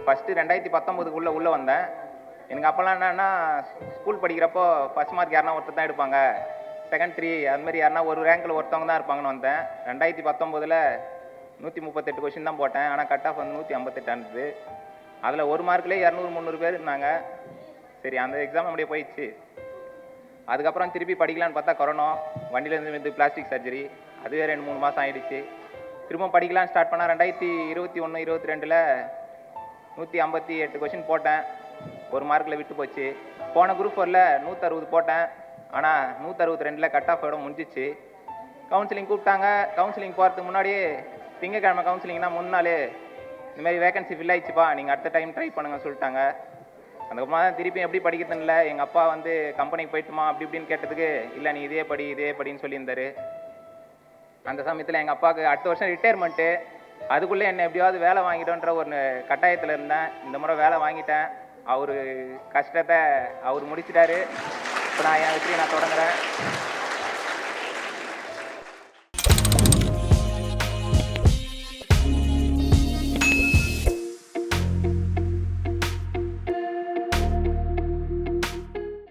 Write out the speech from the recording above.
First 2019க்குள்ளே உள்ளே வந்தேன். எனக்கு அப்போல்லாம் என்னன்னா, ஸ்கூல் படிக்கிறப்போ ஃபஸ்ட் மார்க் யாருனா ஒருத்தர் தான் எடுப்பாங்க. செகண்ட் 3 அது மாதிரி யாருனா ஒரு ரேங்க்கில் ஒருத்தவங்க தான் இருப்பாங்கன்னு வந்தேன். 2019ல் 138 கொஷின் தான் போட்டேன். ஆனால் கட் ஆஃப் வந்து 158 இருந்தது. அதில் ஒரு மார்க்லேயே 200, 300 பேர் இருந்தாங்க. சரி, அந்த எக்ஸாம் அப்படியே போயிடுச்சு. அதுக்கப்புறம் திருப்பி படிக்கலான்னு பார்த்தா கொரோனா, வண்டியிலேருந்து வந்து பிளாஸ்டிக் சர்ஜரி, அதுவே 2-3 மாதம் ஆகிடுச்சு. திரும்ப படிக்கலான்னு ஸ்டார்ட் பண்ணால் 2021, 22ல் 158 கொஷின் போட்டேன். ஒரு மார்க்கில் விட்டு போச்சு. போன குரூப் 4ல் 160 போட்டேன். ஆனால் 162ல் கட் ஆஃபோட முடிஞ்சிச்சு. கவுன்சிலிங் கூப்பிட்டாங்க. கவுன்சிலிங் போகிறதுக்கு முன்னாடியே திங்கக்கிழமை கவுன்சிலிங்னா முன்னாலே இந்தமாதிரி வேகன்சி ஃபில் ஆயிடுச்சுப்பா, நீங்கள் அடுத்த டைம் ட்ரை பண்ணுங்கன்னு சொல்லிட்டாங்க. அதுக்கப்புறமா தான் திருப்பி எப்படி படிக்கிறதுன்னு இல்லை. எங்கள் அப்பா வந்து கம்பெனிக்கு போயிட்டுமா அப்படி இப்படின்னு கேட்டதுக்கு, இல்லை நீ இதே படின்னு சொல்லியிருந்தாரு. அந்த சமயத்தில் எங்கள் அப்பாவுக்கு அடுத்த வருஷம் ரிட்டையர்மெண்ட்டு. அதுக்குள்ளே என்னை எப்படியாவது வேலை வாங்கிட்டோன்ற ஒரு கட்டாயத்தில் இருந்தேன். இந்த முறை வேலை வாங்கிட்டேன். அவர் கஷ்டத்தை அவர் முடிச்சிட்டாரு. இப்போ நான் என் வெற்றியை நான் தொடங்குறேன்.